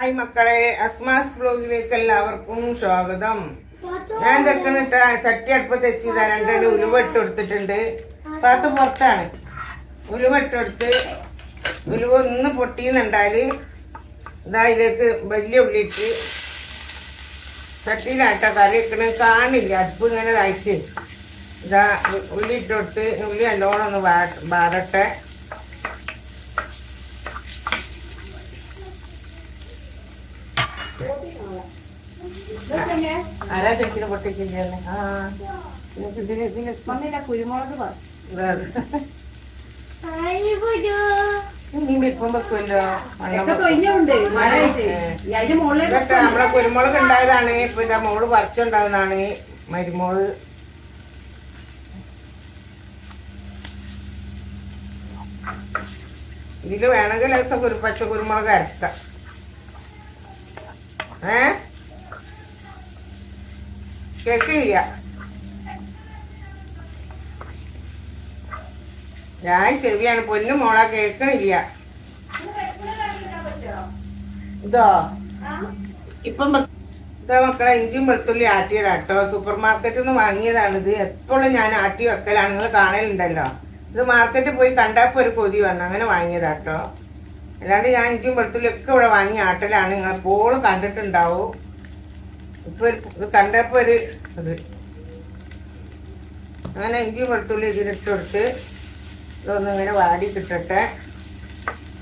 Hi മക്കളെ, അസ്മാസ് ബ്ലോഗിലേക്ക് എല്ലാവർക്കും സ്വാഗതം. ഞാൻ തെക്കണിട്ട ചട്ടി അടുപ്പത്ത് വെച്ചിതാ രണ്ടു ഉലുവ ഇട്ട് കൊടുത്തിട്ടുണ്ട്. പാത്ത് പുറത്താണ്. ഉലുവ ഇട്ടെടുത്ത് ഉലുവ ഒന്ന് പൊട്ടിന്നുണ്ടാല് ഇതാ ഇതിലേക്ക് വലിയ ഉള്ളി ഇട്ട് ചട്ടിയിലാട്ട കറി വെക്കണ കാണില്ല. അടുപ്പ് ഇങ്ങനെ കഴിച്ച് ഇതാ ഉള്ളി ഇട്ടെടുത്ത് ഉള്ളി നല്ലോണം ഒന്ന് വാടട്ടെ. ആരാ ചെക്കിന് പൊട്ടിച്ചില്ലേ? കുരുമുളക് നീ വെക്കുമ്പോ വെക്കുമല്ലോ. ഇതൊക്കെ നമ്മളെ കുരുമുളക് ഉണ്ടായതാണ്. ഇപ്പൊ ഇതാ മോള് പറിച്ചുണ്ടാകുന്നതാണ് മരുമോള്. ഇതില് വേണമെങ്കിൽ പച്ച കുരുമുളക് അരക്കാം. കേക്കില്ല. ഞാൻ ചെവിയാണ് പൊന്നു മോള, കേക്കണില്ല. ഇതോ ഇപ്പം ഇതാ മക്കളെ, ഇഞ്ചിയും വെളുത്തുള്ളി ആട്ടിയതാട്ടോ. സൂപ്പർ മാർക്കറ്റിൽ നിന്ന് വാങ്ങിയതാണിത്. എപ്പോഴും ഞാൻ ആട്ടി വെക്കലാണ്, നിങ്ങൾ കാണലുണ്ടല്ലോ. ഇത് മാർക്കറ്റിൽ പോയി കണ്ടപ്പോൾ ഒരു കൊതി വന്നു, അങ്ങനെ വാങ്ങിയതാട്ടോ. അല്ലാണ്ട് ഞാൻ ഇഞ്ചിയും വെളുത്തുള്ളി ഒക്കെ ഇവിടെ വാങ്ങി ആട്ടലാണ്. നിങ്ങൾ എപ്പോഴും കണ്ടിട്ടുണ്ടാവും. ഇപ്പൊ ഇത് കണ്ടപ്പോ ഒരു ഇത് അങ്ങനെ ഇഞ്ചി വെളുത്തുള്ളി ഇതിലിട്ട് കൊടുത്ത് ഇതൊന്നും ഇങ്ങനെ വാടി കിട്ടട്ടെ.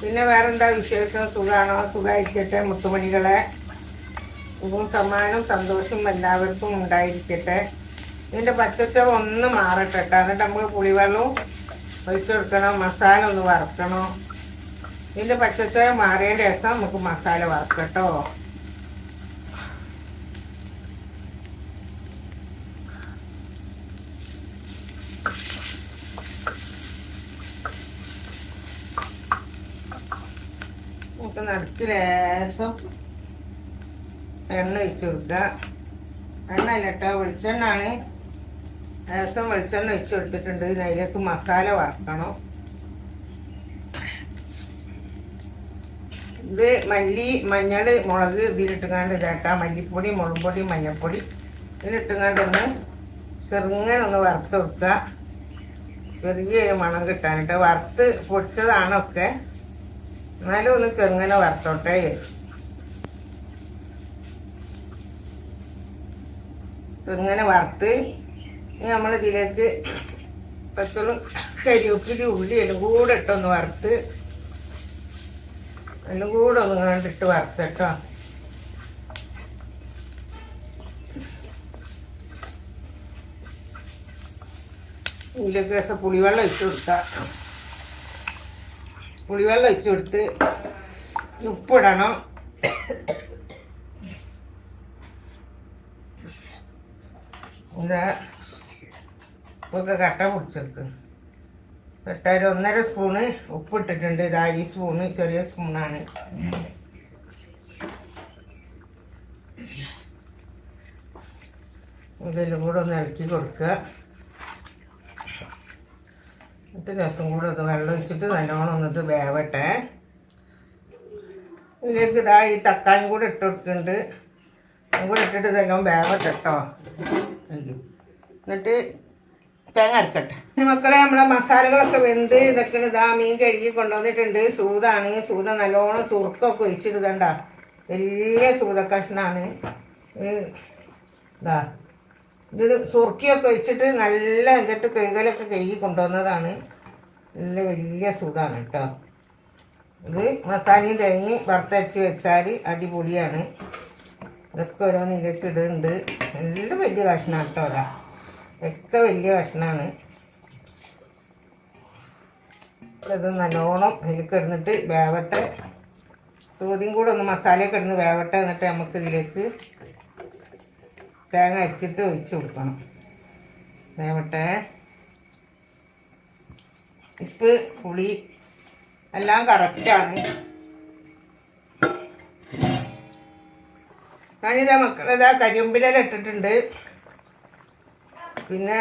പിന്നെ വേറെന്താ വിശേഷം? സുഖമാണോ? സുഖമായിരിക്കട്ടെ മുത്തുമണികളെ. ഇതും സമ്മാനവും സന്തോഷവും എല്ലാവർക്കും ഉണ്ടായിരിക്കട്ടെ. ഇതിൻ്റെ പച്ചച്ചവ ഒന്ന് മാറട്ടെ കേട്ടോ. എന്നിട്ട് നമുക്ക് പുളിവെള്ളവും ഒഴിച്ചു കൊടുക്കണം. മസാല ഒന്ന് വറുക്കണം. ഇതിൻ്റെ പച്ചച്ചവ മാറിയതിൻ്റെ ശേഷം നമുക്ക് മസാല വറുക്കട്ടോ. നമുക്ക് നടുക്ക് ലേശം എണ്ണ ഒഴിച്ചു കൊടുക്കുക. എണ്ണ ഇല്ലട്ടോ, വെളിച്ചെണ്ണാണ്. ലേശം വെളിച്ചെണ്ണ ഒഴിച്ചു കൊടുത്തിട്ടുണ്ട്. അതിലേക്ക് മസാല വറക്കണം. ഇത് മല്ലി, മഞ്ഞൾ, മുളക് ഇതിലിട്ടുങ്ങാണ്ട് ഇതാട്ടാ. മല്ലിപ്പൊടി, മുളക് പൊടി, മഞ്ഞൾപ്പൊടി ഇതിലിട്ടുങ്ങാണ്ടൊന്ന് ചെറുങ്ങനെ ഒന്ന് വറുത്ത് കൊടുക്കുക. ചെറിയൊരു മണം കിട്ടാനിട്ട്. വറുത്ത് പൊടിച്ചതാണൊക്കെ, എന്നാലും ഒന്ന് ചെറുങ്ങനെ വറുത്തോട്ടെ. ചെറുങ്ങനെ വറുത്ത് നമ്മൾ ഇതിലേക്ക് പച്ചളും കരിവേപ്പില ഉള്ളി എല്ലാം കൂടെ ഇട്ടൊന്ന് വറുത്ത് എല്ലാം കൂടെ ഒന്ന് കണ്ടിട്ട് വറുത്തട്ടോ. ഇതിലേക്ക് ശേഷം പുളിവെള്ളം ഒഴിച്ചു കൊടുക്കാം. പുളിവെള്ളം ഒഴിച്ചു കൊടുത്ത് ഉപ്പിടണം. ഇതാ ഉപ്പൊക്കെ കട്ട പിടിച്ചെടുക്കും. ഒരു 1.5 സ്പൂണ് ഉപ്പിട്ടിട്ടുണ്ട്. ഇതാ ഈ സ്പൂണ് ചെറിയ സ്പൂണാണ്. ഇതെല്ലാം കൂടെ ഒന്ന് ഇളക്കി കൊടുക്കുക. എന്നിട്ട് രസം കൂടെ ഒന്ന് വെള്ളം ഒഴിച്ചിട്ട് നല്ലോണം ഒന്നിട്ട് വേവട്ടെ. ഇതിലേക്ക് ഇതാ ഈ തക്കാളി കൂടെ ഇട്ട് കൊടുക്കുന്നുണ്ട്. അതും കൂടെ ഇട്ടിട്ട് നല്ലോണം വേവട്ടെ കേട്ടോ. എന്നിട്ട് തേങ്ങ അരക്കട്ടെ. മക്കളെ, നമ്മളെ മസാലകളൊക്കെ വെന്ത് ഇതൊക്കെ ഇതാ മീൻ കഴുകി കൊണ്ടുവന്നിട്ടുണ്ട്. സൂതാണ്. സൂത നല്ലോണം സുറുക്കൊക്കെ ഒഴിച്ചിടുതണ്ട. വലിയ സൂത കഷ്ണാണ്. ഇതാ ഇത് സുറുക്കിയൊക്കെ ഒഴിച്ചിട്ട് നല്ല എന്നിട്ട് കഴുകലൊക്കെ കഴുകി കൊണ്ടുവന്നതാണ്. നല്ല വലിയ സൂതാണ് കേട്ടോ. ഇത് മസാലയും തേങ്ങയും വറുത്തരച്ച് വെച്ചാൽ അടിപൊളിയാണ്. ഇതൊക്കെ ഓരോന്ന് ഇതിലേക്ക് ഇടുന്നുണ്ട്. നല്ല വലിയ കഷ്ണമാണ് കേട്ടോ. അതാ ഒക്കെ വലിയ കഷ്ണമാണ്. ഇത് നല്ലോണം ഇതിലേക്ക് ഇടുന്നിട്ട് വേവട്ടെ. ചോദ്യം കൂടെ ഒന്ന് മസാലയൊക്കെ ഇടുന്ന് വേവട്ടെ. എന്നിട്ട് നമുക്ക് ഇതിലേക്ക് തേങ്ങ അരച്ചിട്ട് ഒഴിച്ച് കൊടുക്കണം. വേവട്ടെ. ഉപ്പ്, പുളി എല്ലാം കറക്റ്റാണ്. ഞാനിതാ മക്കളിതാ കരിവേപ്പില ഇട്ടിട്ടുണ്ട്. പിന്നെ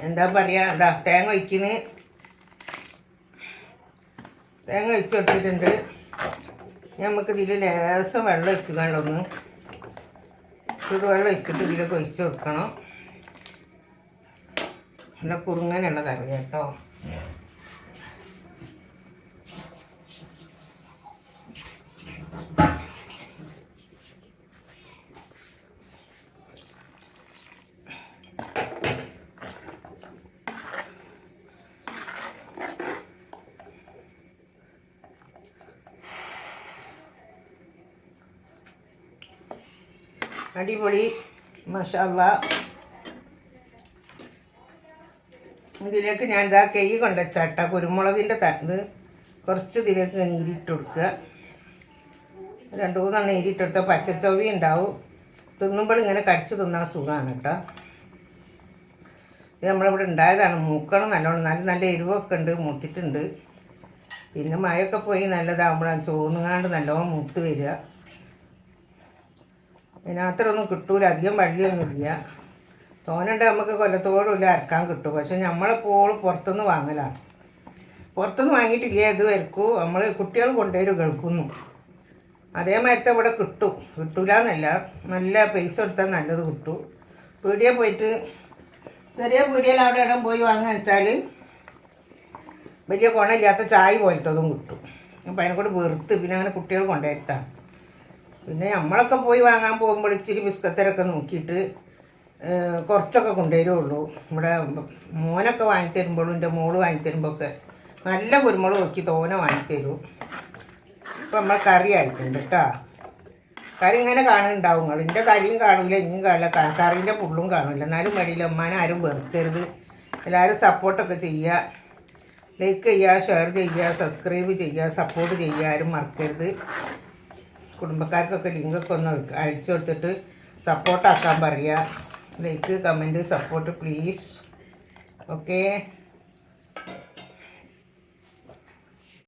എന്താ പറയുക, ഇതാ തേങ്ങ ഒഴിച്ച് കൊടുത്തിട്ടുണ്ട്. നമുക്ക് ഇതിൽ ലേശം വെള്ളം ഒഴിച്ച് കണ്ടൊന്ന് ചൂടുവെള്ളം ഒഴിച്ചിട്ട് ഇതിലൊക്കെ ഒഴിച്ച് കൊടുക്കണം. നല്ല കുറുങ്ങനുള്ള കറി കേട്ടോ. അടിപൊളി മസാല. ഇതിലേക്ക് ഞാൻ ഇതാ കൈ കൊണ്ടുവച്ചാട്ട കുരുമുളകിൻ്റെ ഇത് കുറച്ച് ഇതിലേക്ക് നീരിട്ട് കൊടുക്കുക. 2-3 നീരിട്ട് കൊടുത്താൽ പച്ചച്ചവി ഉണ്ടാവും. തിന്നുമ്പോൾ ഇങ്ങനെ കടിച്ച് തിന്നാൻ സുഖമാണ് കേട്ടോ. ഇത് നമ്മളിവിടെ ഉണ്ടായതാണ്. മൂക്കണം നല്ലോണം. നല്ല എരിവൊക്കെ ഉണ്ട്, മൂത്തിട്ടുണ്ട്. പിന്നെ മഴയൊക്കെ പോയി നല്ലതാകുമ്പോഴാണ് ചോന്നുകാണ്ട് നല്ലോണം മൂത്ത് വരിക. അതിനകത്തൊന്നും കിട്ടൂല, അധികം വള്ളിയൊന്നുമില്ല. തോന്നുന്നുണ്ട് നമുക്ക് കൊല്ലത്തോടുമില്ല അരക്കാൻ കിട്ടും. പക്ഷെ നമ്മളെപ്പോഴും പുറത്തുനിന്ന് വാങ്ങലാണ്. പുറത്തുനിന്ന് വാങ്ങിയിട്ടില്ല, ഇത് വരക്കും നമ്മൾ കുട്ടികൾ കൊണ്ടുവരും ഗൾഫിന്ന്. അതേമാതിരത്തെ ഇവിടെ കിട്ടൂല എന്നല്ല, നല്ല പൈസ കൊടുത്താൽ നല്ലത് കിട്ടും. പീടികയിൽ പോയിട്ട് ചെറിയ പീടികയിൽ അവിടെ ഇടം പോയി വാങ്ങുക വെച്ചാൽ വലിയ ഗുണമില്ലാത്ത ചായ പോലത്തതും കിട്ടും. അപ്പം അതിനെക്കൂടെ വെറുത്ത് പിന്നെ അങ്ങനെ കുട്ടികൾ കൊണ്ടുവരുത്താണ്. പിന്നെ നമ്മളൊക്കെ പോയി വാങ്ങാൻ പോകുമ്പോൾ ഇച്ചിരി ബിസ്ക്കത്തരൊക്കെ നോക്കിയിട്ട് കുറച്ചൊക്കെ കൊണ്ടുവരുള്ളൂ. ഇവിടെ മോനൊക്കെ വാങ്ങിത്തരുമ്പോഴും എൻ്റെ മോള് വാങ്ങിത്തരുമ്പോഴൊക്കെ നല്ല കുരുമുളക് നോക്കി തോനെ വാങ്ങിത്തരും. ഇപ്പം നമ്മൾ കറി ആയിട്ടുണ്ട് കേട്ടോ. കറി ഇങ്ങനെ കാണുന്നുണ്ടാവും നിങ്ങൾ. എൻ്റെ കറിയും കാണില്ല, ഇനിയും കാണില്ല, കറീൻ്റെ ഫുള്ളും കാണില്ല. എന്നാലും മടിയില്ല. ഉമ്മാനെ ആരും വെറുത്തരുത്. എല്ലാവരും സപ്പോർട്ടൊക്കെ ചെയ്യുക, ലൈക്ക് ചെയ്യുക, ഷെയർ ചെയ്യുക, സബ്സ്ക്രൈബ് ചെയ്യുക, സപ്പോർട്ട് ചെയ്യുക. ആരും മറക്കരുത്. കുടുംബക്കാർക്കൊക്കെ ലിങ്കൊക്കെ ഒന്ന് അയച്ചു കൊടുത്തിട്ട് സപ്പോർട്ടാക്കാൻ പറയുക. Like, comment, support please. Okay.